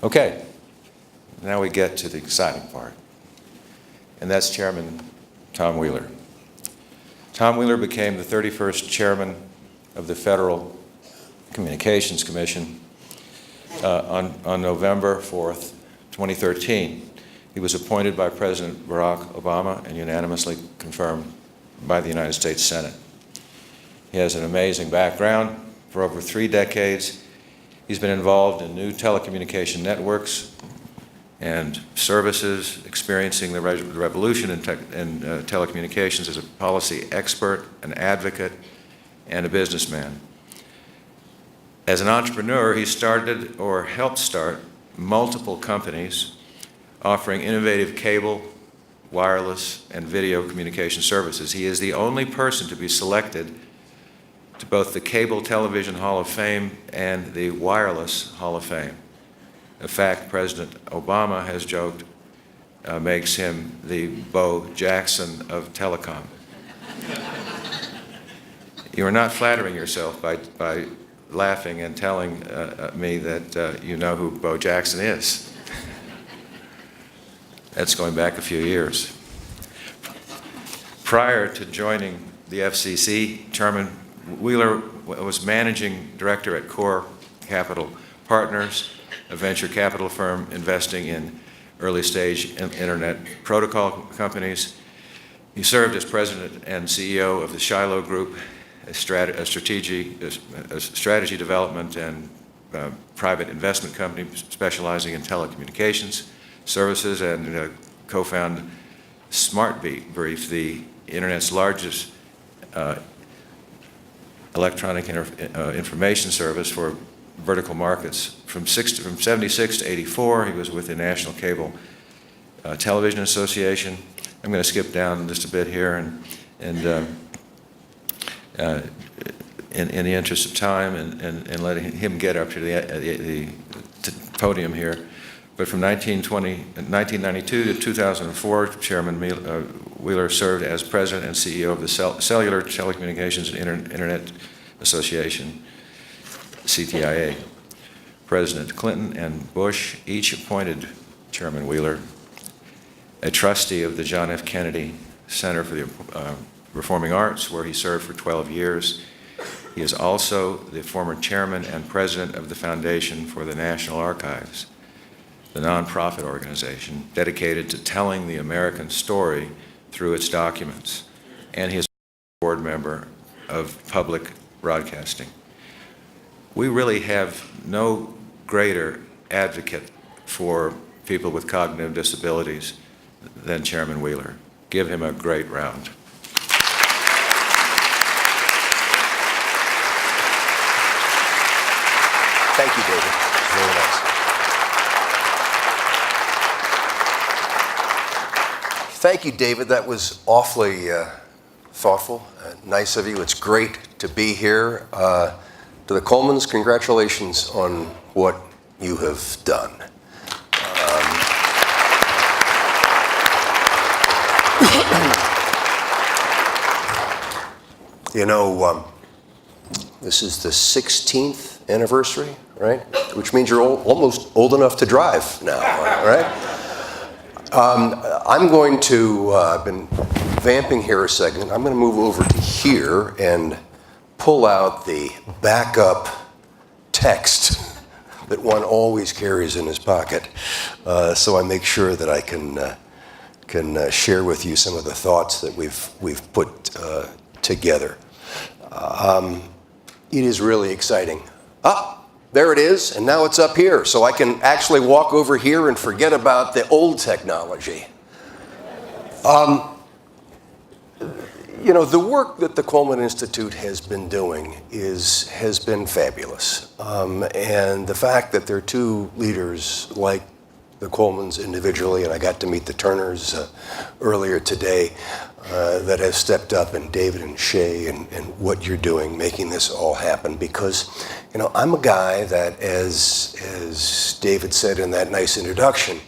Okay, now we get to the exciting part, and that's Chairman Tom Wheeler. Tom Wheeler became the 31st chairman of the Federal Communications Commission on November 4th, 2013. He was appointed by President Barack Obama and unanimously confirmed by the United States Senate. He has an amazing background. For over 3 decades, he's been involved in new telecommunication networks and services, experiencing the revolution in telecommunications as a policy expert, an advocate, and a businessman. As an entrepreneur, he started or helped start multiple companies offering innovative cable, wireless, and video communication services. He is the only person to be selected to both the Cable Television Hall of Fame and the Wireless Hall of Fame. A fact President Obama has joked makes him the Bo Jackson of telecom. You are not flattering yourself by laughing and telling me that you know who Bo Jackson is. That's going back a few years. Prior to joining the FCC, Chairman Wheeler was managing director at Core Capital Partners, a venture capital firm investing in early-stage internet protocol companies. He served as president and CEO of the Shiloh Group, a strategy development and private investment company specializing in telecommunications services, and co-founded SmartBrief, the internet's largest electronic information service for vertical markets. From 76 to 84, he was with the National Cable Television Association. I'm going to skip down just a bit here, and in the interest of time and letting him get up to the podium here. But from 1992 to 2004, Chairman Wheeler served as president and CEO of the Cellular Telecommunications and Internet Association, CTIA. President Clinton and Bush each appointed Chairman Wheeler a trustee of the John F. Kennedy Center for the Performing Arts, where he served for 12 years. He is also the former chairman and president of the Foundation for the National Archives, the nonprofit organization dedicated to telling the American story through its documents, and he is a board member of public broadcasting. We really have no greater advocate for people with cognitive disabilities than Chairman Wheeler. Give him a great round. Thank you, David. Very nice. Thank you, David. That was awfully thoughtful, nice of you. It's great to be here. To the Colemans, congratulations on what you have done. You know, this is the 16th anniversary, right? Which means you're almost old enough to drive now, right? I'm going to, I've been vamping here a second. I'm going to move over to here and pull out the backup text that one always carries in his pocket, so I make sure that I can share with you some of the thoughts that we've put together. It is really exciting. There it is, and now it's up here, so I can actually walk over here and forget about the old technology. You know, the work that the Coleman Institute has been doing has been fabulous. And the fact that there are two leaders like the Colemans individually, and I got to meet the Turners earlier today, that have stepped up, and David and Shay, and what you're doing, making this all happen. Because, you know, I'm a guy that, as David said in that nice introduction,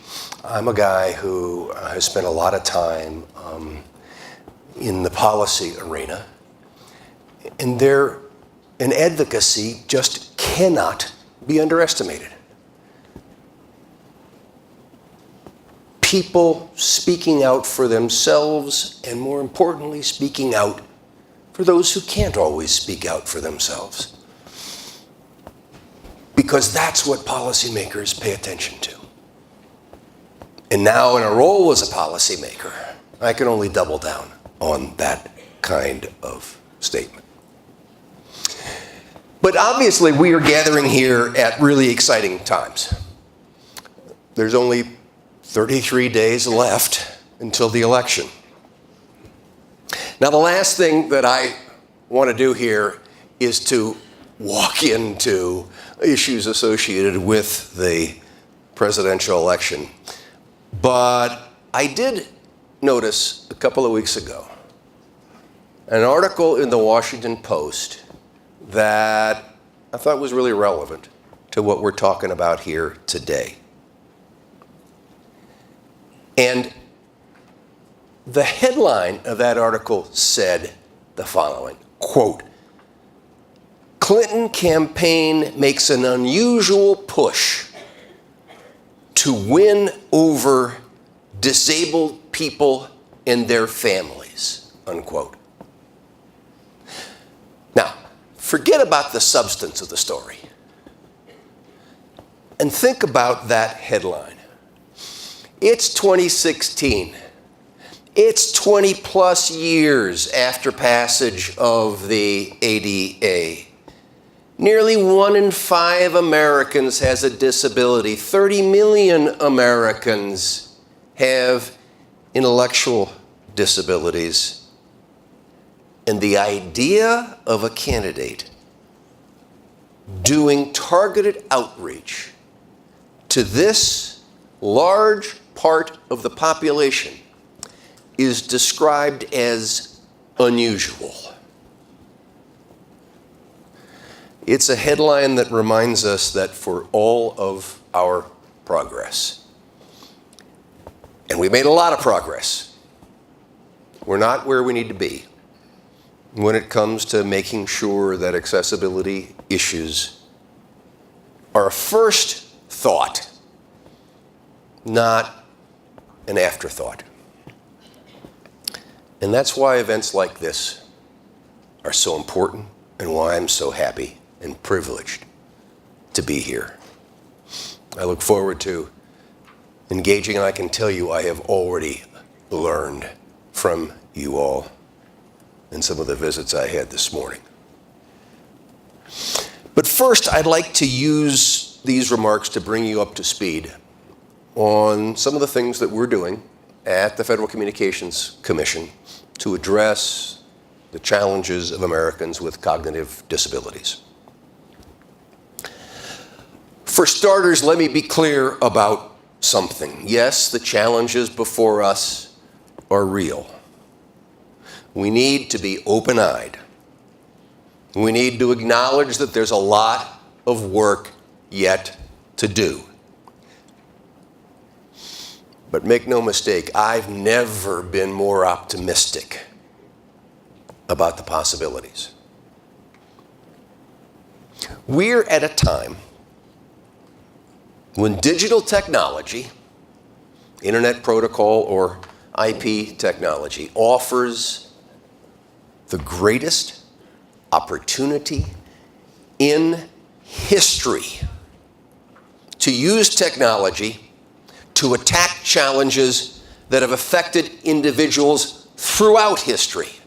I'm a guy who has spent a lot of time in the policy arena, and an advocacy just cannot be underestimated. people speaking out for themselves, and more importantly, speaking out for those who can't always speak out for themselves. Because that's what policymakers pay attention to. And now in a role as a policymaker, I can only double down on that kind of statement. But obviously we are gathering here at really exciting times. There's only 33 days left until the election. Now the last thing that I want to do here is to walk into issues associated with the presidential election. But I did notice a couple of weeks ago an article in the Washington Post that I thought was really relevant to what we're talking about here today. And the headline of that article said the following, quote, "Clinton campaign makes an unusual push to win over disabled people and their families," unquote. Now, forget about the substance of the story and think about that headline. It's 2016. It's 20 plus years after passage of the ADA. Nearly 1 in 5 Americans has a disability. 30 million Americans have intellectual disabilities. And the idea of a candidate doing targeted outreach to this large part of the population is described as unusual. It's a headline that reminds us that for all of our progress, and we made a lot of progress, we're not where we need to be when it comes to making sure that accessibility issues are a first thought, not an afterthought. And that's why events like this are so important and why I'm so happy and privileged to be here. I look forward to engaging, and I can tell you I have already learned from you all in some of the visits I had this morning. But first, I'd like to use these remarks to bring you up to speed on some of the things that we're doing at the Federal Communications Commission to address the challenges of Americans with cognitive disabilities. For starters, let me be clear about something. Yes, the challenges before us are real. We need to be open-eyed. We need to acknowledge that there's a lot of work yet to do. But make no mistake, I've never been more optimistic about the possibilities. We're at a time when digital technology, internet protocol or IP technology, offers the greatest opportunity in history to use technology to attack challenges that have affected individuals throughout history.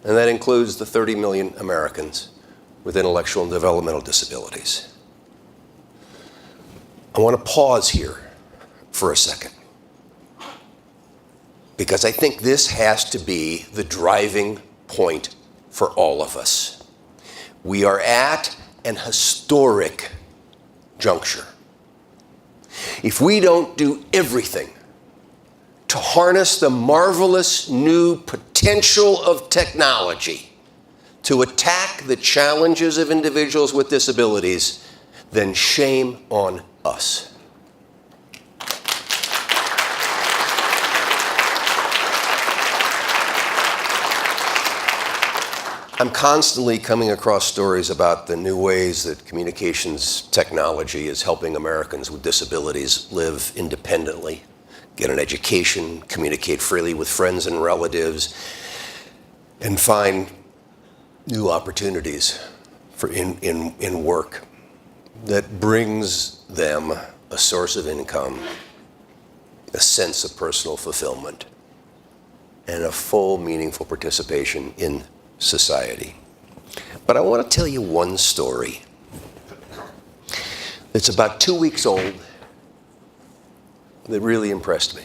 And that includes the 30 million Americans with intellectual and developmental disabilities. I want to pause here for a second, because I think this has to be the driving point for all of us. We are at an historic juncture. If we don't do everything to harness the marvelous new potential of technology to attack the challenges of individuals with disabilities, then shame on us. I'm constantly coming across stories about the new ways that communications technology is helping Americans with disabilities live independently, get an education, communicate freely with friends and relatives, and find new opportunities for in work that brings them a source of income, a sense of personal fulfillment, and a full, meaningful participation in society. But I want to tell you one story that's about 2 weeks old that really impressed me.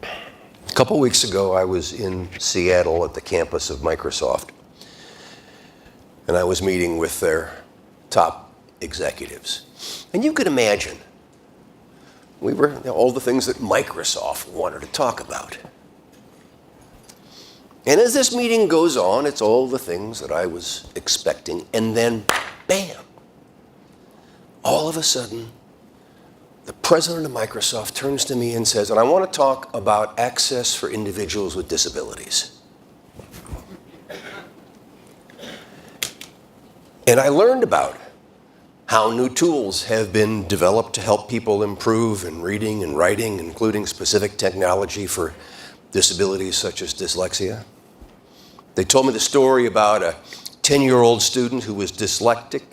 A couple weeks ago, I was in Seattle at the campus of Microsoft, and I was meeting with their top executives. And you could imagine, we were all the things that Microsoft wanted to talk about. And as this meeting goes on, it's all the things that I was expecting, and then, bam, all of a sudden, the president of Microsoft turns to me and says, and I want to talk about access for individuals with disabilities. And I learned about how new tools have been developed to help people improve in reading and writing, including specific technology for disabilities such as dyslexia. They told me the story about a 10-year-old student who was dyslexic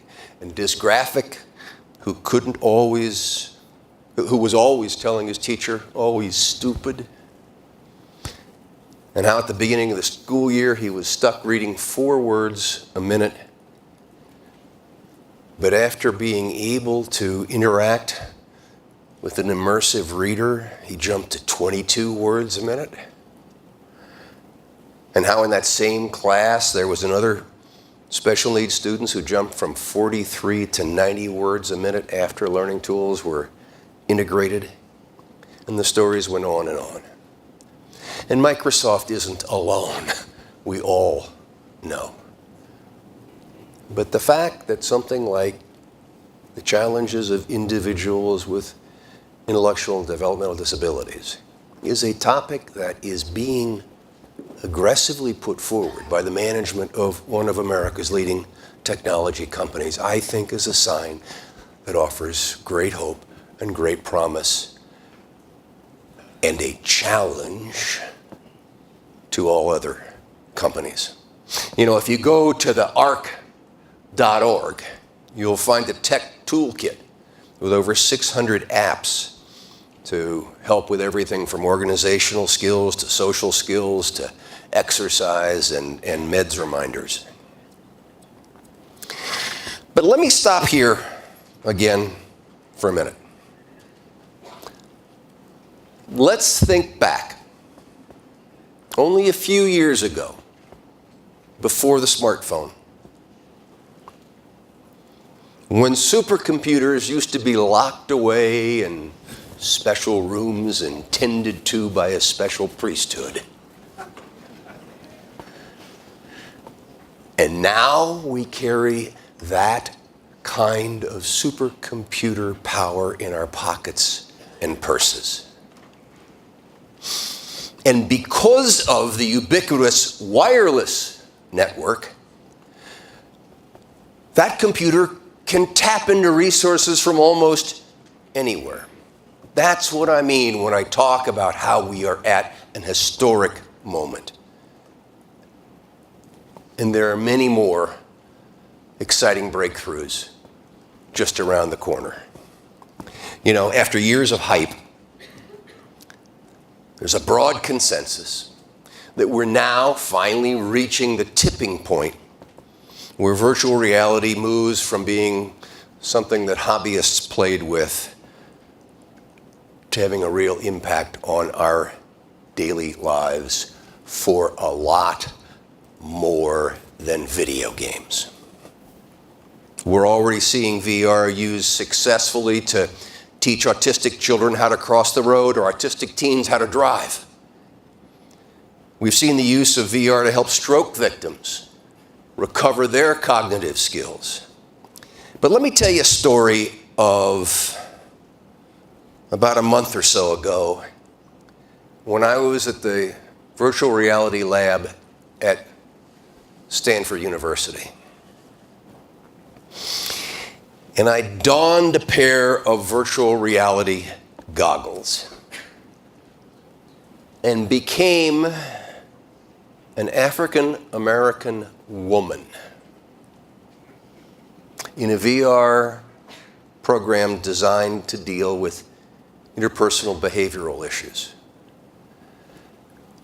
and dysgraphic, who was always telling his teacher, "Oh, he's stupid." And how at the beginning of the school year, he was stuck reading 4 words a minute. But after being able to interact with an immersive reader, he jumped to 22 words a minute. And how in that same class, there was another special needs students who jumped from 43 to 90 words a minute after learning tools were integrated. And the stories went on and on. And Microsoft isn't alone. We all know. But the fact that something like the challenges of individuals with intellectual and developmental disabilities is a topic that is being aggressively put forward by the management of one of America's leading technology companies, I think is a sign that offers great hope and great promise and a challenge to all other companies. You know, if you go to the arc.org, you'll find a tech toolkit with over 600 apps to help with everything from organizational skills to social skills to exercise and meds reminders. But let me stop here again for a minute. Let's think back. Only a few years ago, before the smartphone, when supercomputers used to be locked away in special rooms and tended to by a special priesthood. And now we carry that kind of supercomputer power in our pockets and purses. And because of the ubiquitous wireless network, that computer can tap into resources from almost anywhere. That's what I mean when I talk about how we are at an historic moment. And there are many more exciting breakthroughs just around the corner. You know, after years of hype, there's a broad consensus that we're now finally reaching the tipping point where virtual reality moves from being something that hobbyists played with to having a real impact on our daily lives for a lot more than video games. We're already seeing VR used successfully to teach autistic children how to cross the road or autistic teens how to drive. We've seen the use of VR to help stroke victims recover their cognitive skills. But let me tell you a story of about a month or so ago when I was at the virtual reality lab at Stanford University. And I donned a pair of virtual reality goggles and became an African American woman in a VR program designed to deal with interpersonal behavioral issues.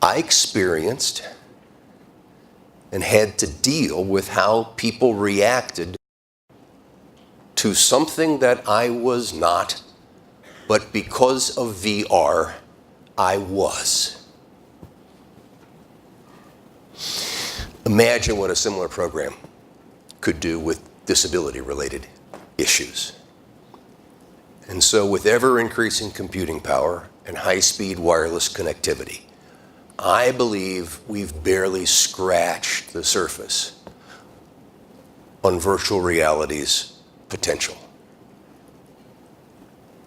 I experienced and had to deal with how people reacted to something that I was not, but because of VR, I was. Imagine what a similar program could do with disability-related issues. And so with ever-increasing computing power and high-speed wireless connectivity, I believe we've barely scratched the surface on virtual reality's potential.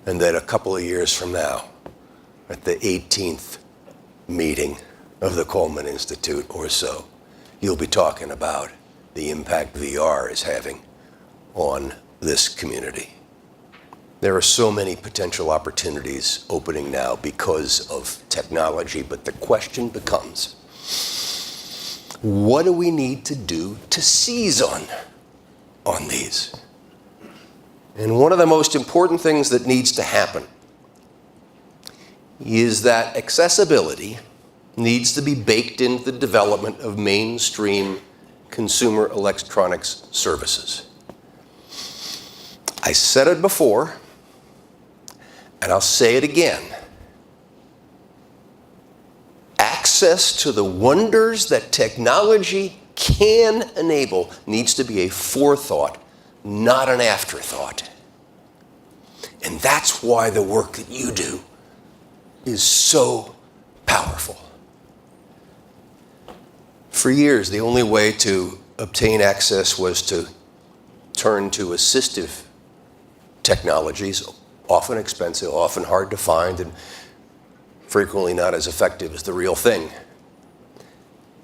And that a couple of years from now, at the 18th meeting of the Coleman Institute or so, you'll be talking about the impact VR is having on this community. There are so many potential opportunities opening now because of technology, but the question becomes, what do we need to do to seize on these? And one of the most important things that needs to happen is that accessibility needs to be baked into the development of mainstream consumer electronics services. I said it before, and I'll say it again. Access to the wonders that technology can enable needs to be a forethought, not an afterthought. And that's why the work that you do is so powerful. For years, the only way to obtain access was to turn to assistive technologies, often expensive, often hard to find, and frequently not as effective as the real thing.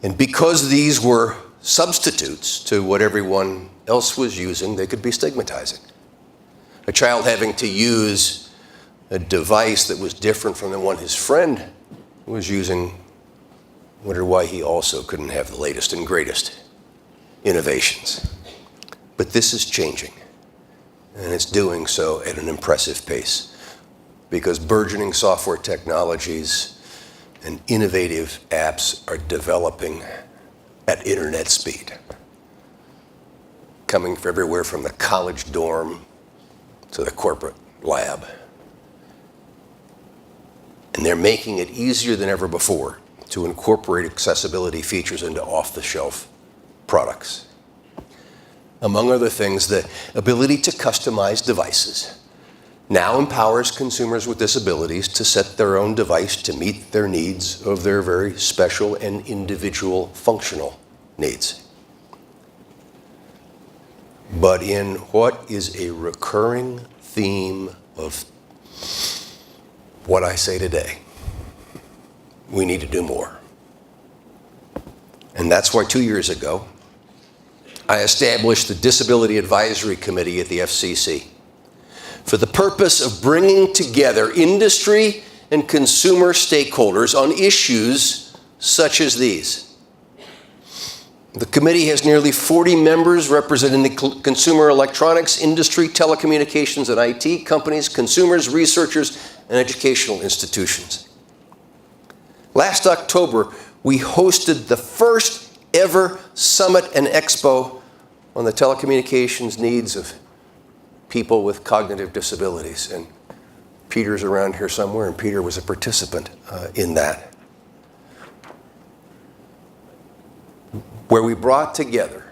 And because these were substitutes to what everyone else was using, they could be stigmatizing. A child having to use a device that was different from the one his friend was using wondered why he also couldn't have the latest and greatest innovations. But this is changing, and it's doing so at an impressive pace because burgeoning software technologies and innovative apps are developing at internet speed, coming from everywhere from the college dorm to the corporate lab. And they're making it easier than ever before to incorporate accessibility features into off-the-shelf products. Among other things, the ability to customize devices now empowers consumers with disabilities to set their own device to meet their needs of their very special and individual functional needs. But in what is a recurring theme of what I say today, we need to do more. And that's why 2 years ago, I established the Disability Advisory Committee at the FCC for the purpose of bringing together industry and consumer stakeholders on issues such as these. The committee has nearly 40 members representing the consumer electronics industry, telecommunications and IT companies, consumers, researchers, and educational institutions. Last October, we hosted the first ever summit and expo on the telecommunications needs of people with cognitive disabilities. And Peter's around here somewhere, and Peter was a participant in that, where we brought together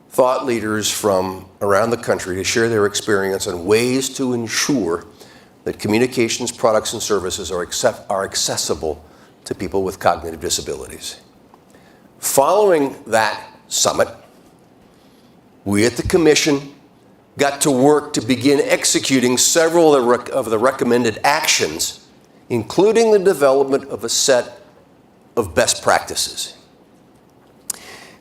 thought leaders from around the country to share their experience on ways to ensure that communications products and services are accessible to people with cognitive disabilities. Following that summit, we at the Commission got to work to begin executing several of the recommended actions, including the development of a set of best practices.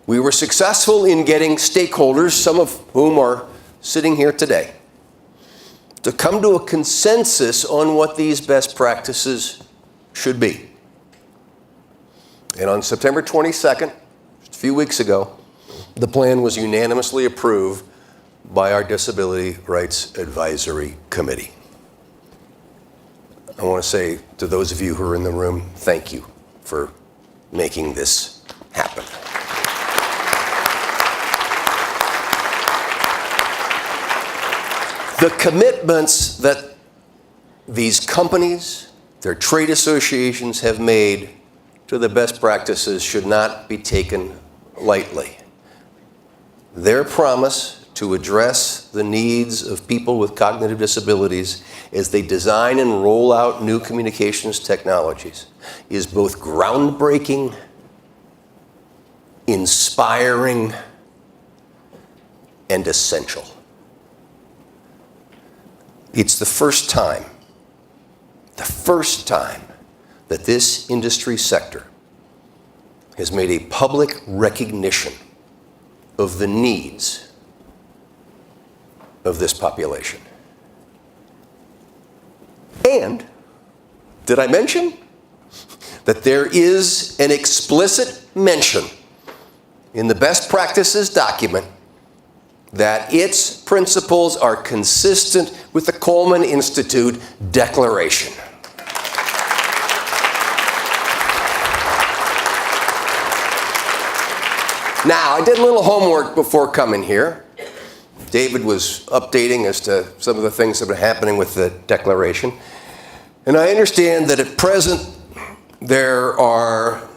We were successful in getting stakeholders, some of whom are sitting here today, to come to a consensus on what these best practices should be. And on September 22nd, just a few weeks ago, the plan was unanimously approved by our Disability Rights Advisory Committee. I want to say to those of you who are in the room, thank you for making this happen. The commitments that these companies, their trade associations have made to the best practices should not be taken lightly. Their promise to address the needs of people with cognitive disabilities as they design and roll out new communications technologies is both groundbreaking, inspiring, and essential. It's the first time that this industry sector has made a public recognition of the needs of this population. And did I mention that there is an explicit mention in the best practices document that its principles are consistent with the Coleman Institute Declaration? Now, I did a little homework before coming here. David was updating as to some of the things that have been happening with the Declaration. And I understand that at present there are,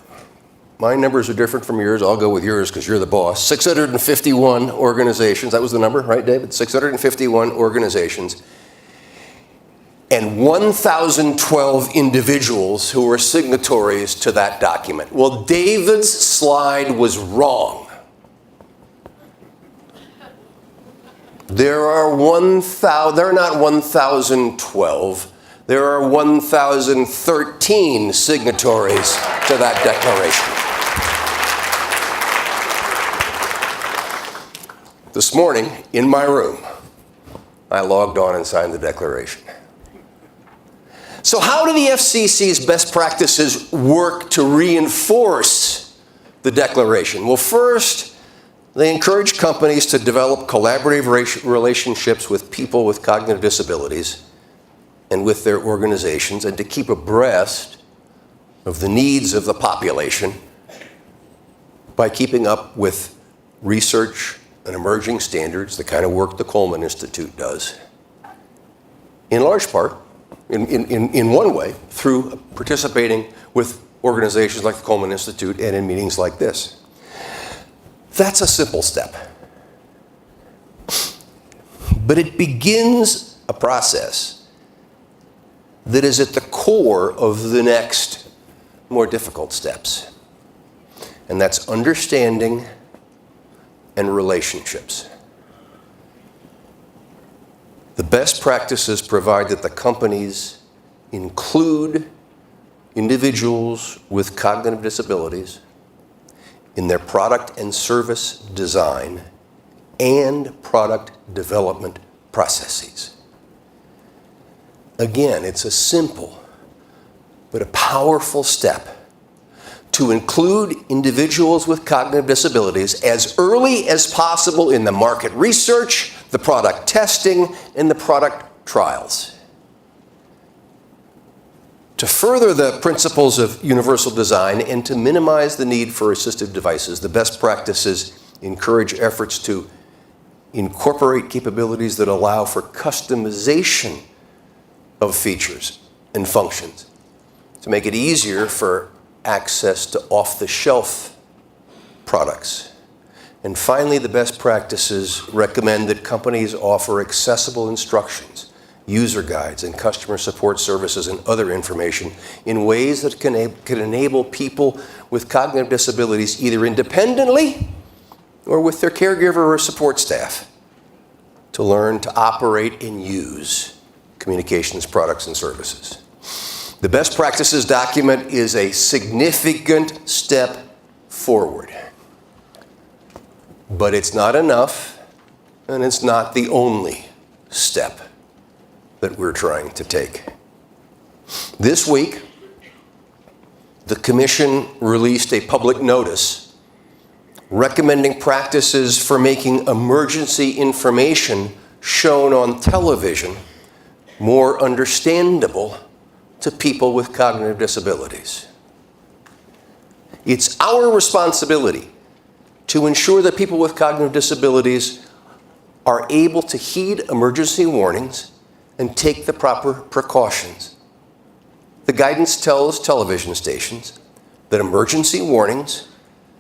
my numbers are different from yours, I'll go with yours because you're the boss, 651 organizations, that was the number, right, David? 651 organizations, and 1,012 individuals who were signatories to that document. Well, David's slide was wrong. There are not 1,012. There are 1,013 signatories to that declaration. This morning, in my room, I logged on and signed the declaration. So how do the FCC's best practices work to reinforce the declaration? Well, first, they encourage companies to develop collaborative relationships with people with cognitive disabilities and with their organizations, and to keep abreast of the needs of the population by keeping up with research and emerging standards, the kind of work the Coleman Institute does, in large part, in one way, through participating with organizations like the Coleman Institute and in meetings like this. That's a simple step. But it begins a process that is at the core of the next, more difficult steps. And that's understanding and relationships. The best practices provide that the companies include individuals with cognitive disabilities in their product and service design and product development processes. Again, it's a simple but a powerful step to include individuals with cognitive disabilities as early as possible in the market research, the product testing, and the product trials. To further the principles of universal design and to minimize the need for assistive devices, the best practices encourage efforts to incorporate capabilities that allow for customization of features and functions to make it easier for access to off-the-shelf products. And finally, the best practices recommend that companies offer accessible instructions, user guides, and customer support services and other information in ways that can enable people with cognitive disabilities either independently or with their caregiver or support staff to learn to operate and use communications products and services. The best practices document is a significant step forward. But it's not enough, and it's not the only step that we're trying to take. This week, the Commission released a public notice recommending practices for making emergency information shown on television more understandable to people with cognitive disabilities. It's our responsibility to ensure that people with cognitive disabilities are able to heed emergency warnings and take the proper precautions. The guidance tells television stations that emergency warnings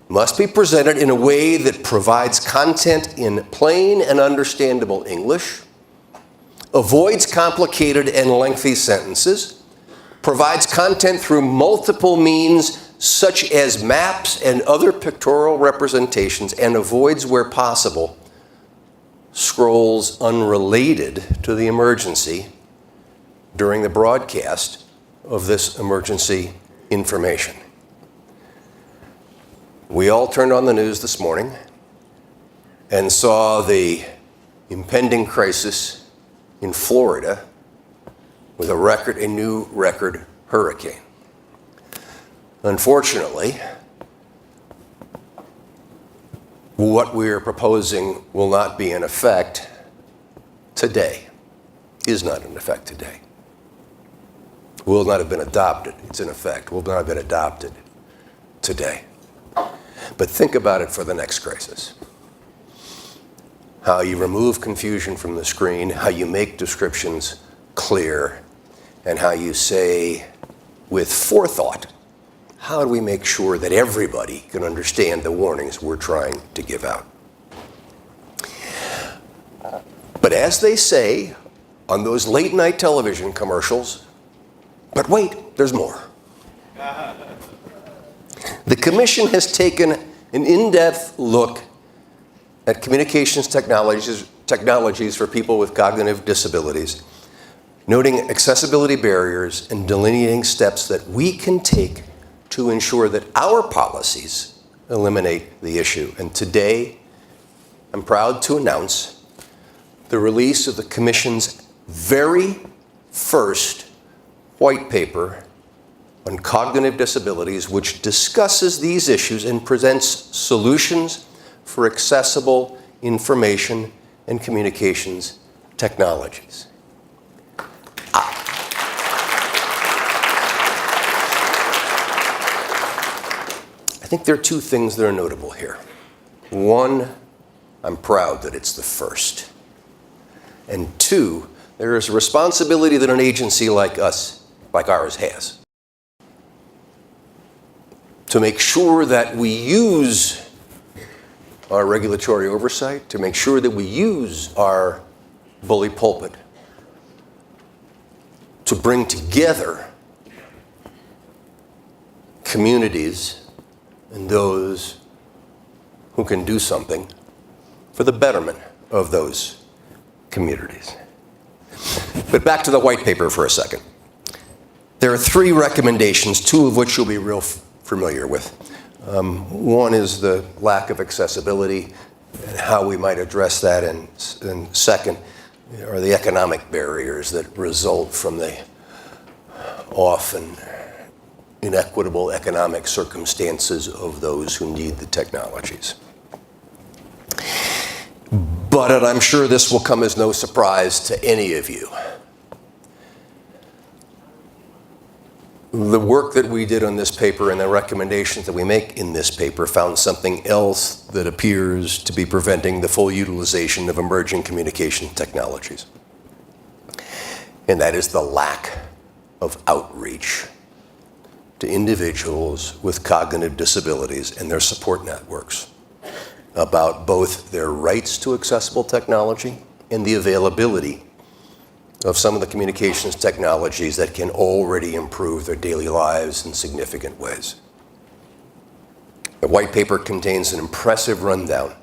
must be presented in a way that provides content in plain and understandable English, avoids complicated and lengthy sentences, provides content through multiple means such as maps and other pictorial representations, and avoids, where possible, scrolls unrelated to the emergency during the broadcast of this emergency information. We all turned on the news this morning and saw the impending crisis in Florida with a new record hurricane. Unfortunately, what we are proposing will not be in effect today, is not in effect today. Will not have been adopted. It's in effect. Will not have been adopted today. But think about it for the next crisis. How you remove confusion from the screen, how you make descriptions clear, and how you say with forethought, how do we make sure that everybody can understand the warnings we're trying to give out? But as they say on those late night television commercials, but wait, there's more. The Commission has taken an in-depth look at communications technologies for people with cognitive disabilities, noting accessibility barriers and delineating steps that we can take to ensure that our policies eliminate the issue. And today, I'm proud to announce the release of the Commission's very first white paper on cognitive disabilities, which discusses these issues and presents solutions for accessible information and communications technologies. I think there are two things that are notable here. One, I'm proud that it's the first. And two, there is a responsibility that an agency like ours has to make sure that we use our regulatory oversight, to make sure that we use our bully pulpit to bring together communities and those who can do something for the betterment of those communities. But back to the white paper for a second. There are three recommendations, two of which you'll be real familiar with. One is the lack of accessibility and how we might address that, and second are the economic barriers that result from the often inequitable economic circumstances of those who need the technologies. But I'm sure this will come as no surprise to any of you. The work that we did on this paper and the recommendations that we make in this paper found something else that appears to be preventing the full utilization of emerging communication technologies. And that is the lack of outreach to individuals with cognitive disabilities and their support networks about both their rights to accessible technology and the availability of some of the communications technologies that can already improve their daily lives in significant ways. The white paper contains an impressive rundown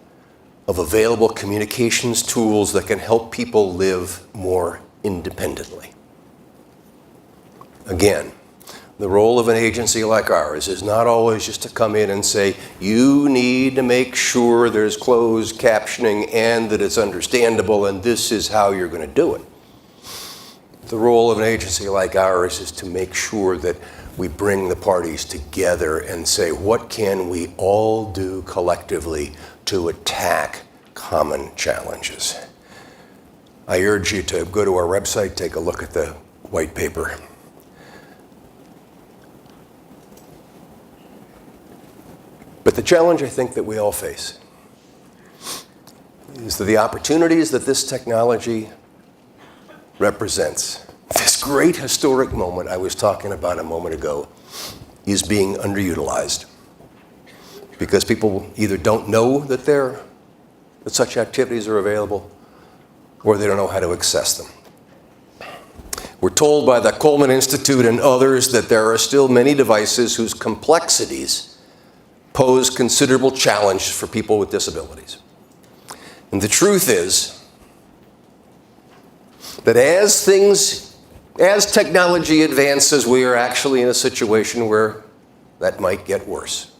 of available communications tools that can help people live more independently. Again, The role of an agency like ours is not always just to come in and say, you need to make sure there's closed captioning and that it's understandable and this is how you're going to do it. The role of an agency like ours is to make sure that we bring the parties together and say, what can we all do collectively to attack common challenges? I urge you to go to our website, take a look at the white paper. But the challenge I think that we all face is that the opportunities that this technology represents, this great historic moment I was talking about a moment ago, is being underutilized because people either don't know that such activities are available or they don't know how to access them. We're told by the Coleman Institute and others that there are still many devices whose complexities pose considerable challenge for people with disabilities. And the truth is that as technology advances, we are actually in a situation where that might get worse.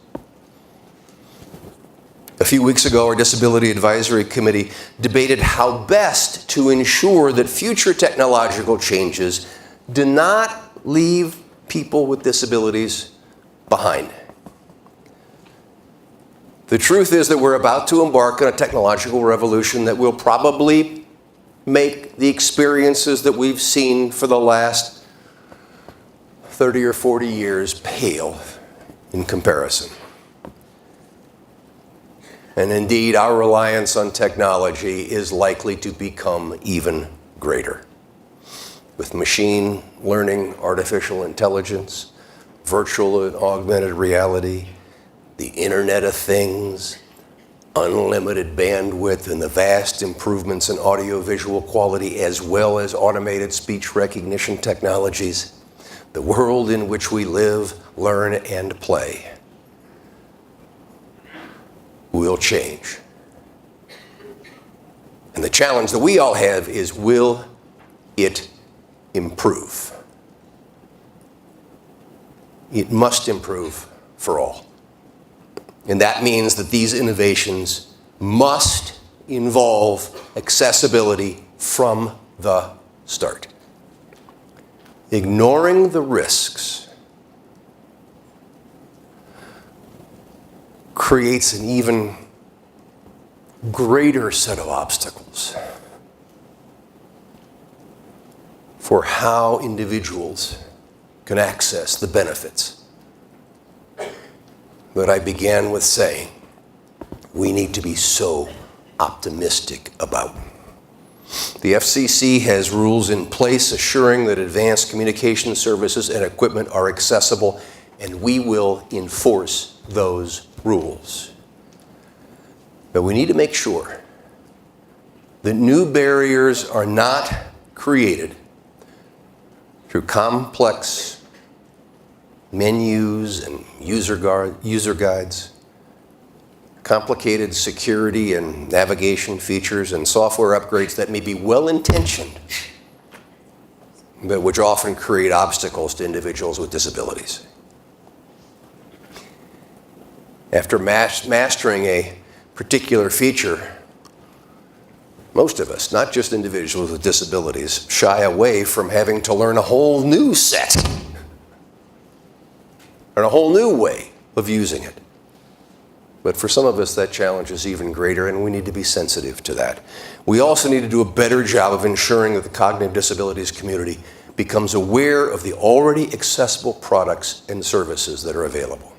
A few weeks ago, our Disability Advisory Committee debated how best to ensure that future technological changes do not leave people with disabilities behind. The truth is that we're about to embark on a technological revolution that will probably make the experiences that we've seen for the last 30 or 40 years pale in comparison. And indeed, our reliance on technology is likely to become even greater. With machine learning, artificial intelligence, virtual and augmented reality, the Internet of Things, unlimited bandwidth, and the vast improvements in audiovisual quality, as well as automated speech recognition technologies, the world in which we live, learn, and play will change. And the challenge that we all have is, will it improve? It must improve for all. And that means that these innovations must involve accessibility from the start. Ignoring the risks creates an even greater set of obstacles for how individuals can access the benefits that I began with saying we need to be so optimistic about. The FCC has rules in place assuring that advanced communication services and equipment are accessible, and we will enforce those rules. But we need to make sure that new barriers are not created through complex menus and user guides, complicated security and navigation features, and software upgrades that may be well-intentioned, but which often create obstacles to individuals with disabilities. After mastering a particular feature, most of us, not just individuals with disabilities, shy away from having to learn a whole new set and a whole new way of using it. But for some of us, that challenge is even greater, and we need to be sensitive to that. We also need to do a better job of ensuring that the cognitive disabilities community becomes aware of the already accessible products and services that are available.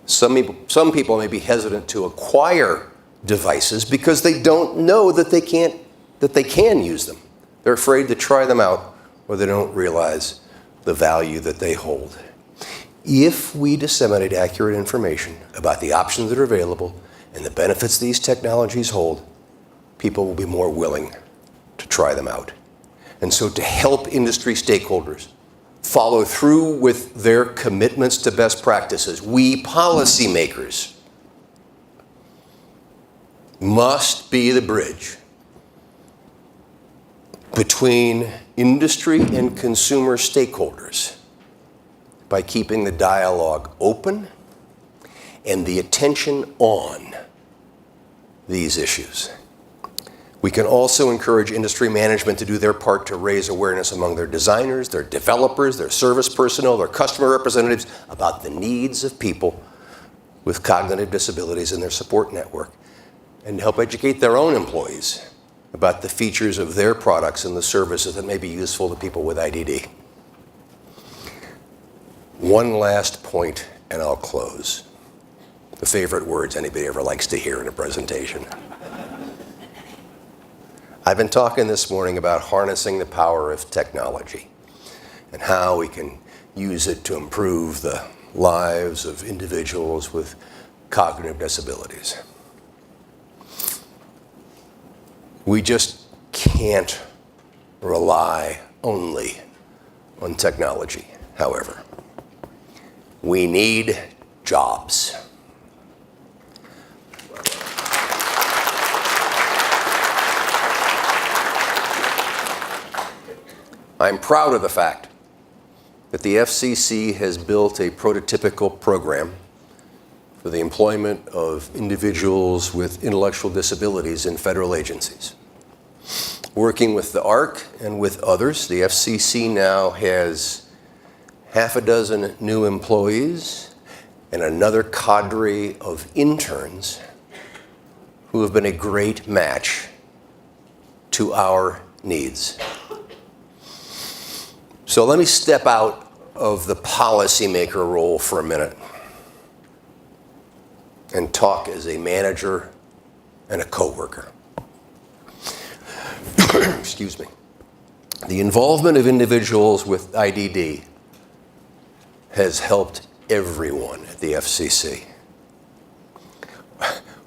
Some people may be hesitant to acquire devices because they don't know that they can use them. They're afraid to try them out, or they don't realize the value that they hold. If we disseminate accurate information about the options that are available and the benefits these technologies hold, people will be more willing to try them out. And so to help industry stakeholders follow through with their commitments to best practices, we policymakers must be the bridge between industry and consumer stakeholders by keeping the dialogue open and the attention on these issues. We can also encourage industry management to do their part to raise awareness among their designers, their developers, their service personnel, their customer representatives about the needs of people with cognitive disabilities in their support network, and help educate their own employees about the features of their products and the services that may be useful to people with IDD. One last point, and I'll close. The favorite words anybody ever likes to hear in a presentation. I've been talking this morning about harnessing the power of technology and how we can use it to improve the lives of individuals with cognitive disabilities. We just can't rely only on technology, however. We need jobs. I'm proud of the fact that the FCC has built a prototypical program for the employment of individuals with intellectual disabilities in federal agencies. Working with the ARC and with others, the FCC now has half a dozen new employees and another cadre of interns who have been a great match to our needs. So let me step out of the policymaker role for a minute and talk as a manager and a coworker. Excuse me. The involvement of individuals with IDD has helped everyone at the FCC.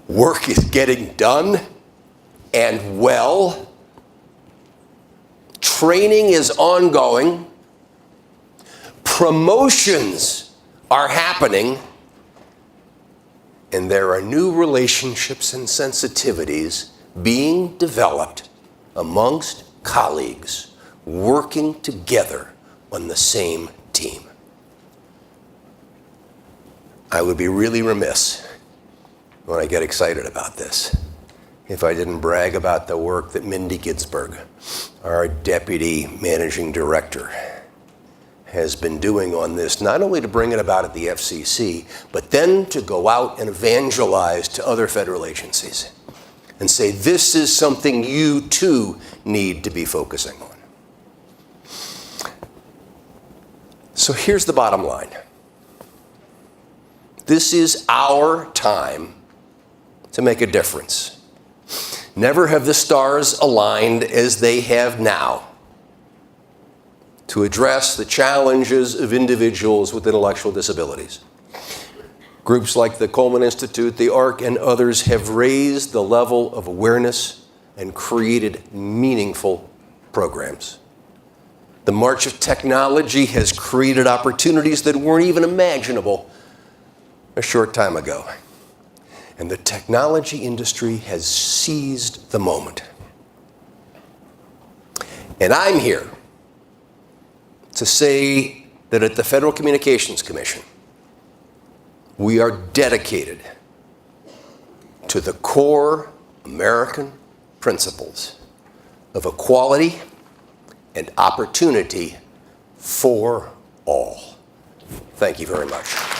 Work is getting done and well. Training is ongoing. Promotions are happening. And there are new relationships and sensitivities being developed amongst colleagues working together on the same team. I would be really remiss when I get excited about this if I didn't brag about the work that Mindy Ginsburg, our Deputy Managing Director, has been doing on this, not only to bring it about at the FCC, but then to go out and evangelize to other federal agencies and say, this is something you too need to be focusing on. So here's the bottom line. This is our time to make a difference. Never have the stars aligned as they have now to address the challenges of individuals with intellectual disabilities. Groups like the Coleman Institute, the ARC, and others have raised the level of awareness and created meaningful programs. The march of technology has created opportunities that weren't even imaginable a short time ago. And the technology industry has seized the moment. And I'm here to say that at the Federal Communications Commission, we are dedicated to the core American principles of equality and opportunity for all. Thank you very much.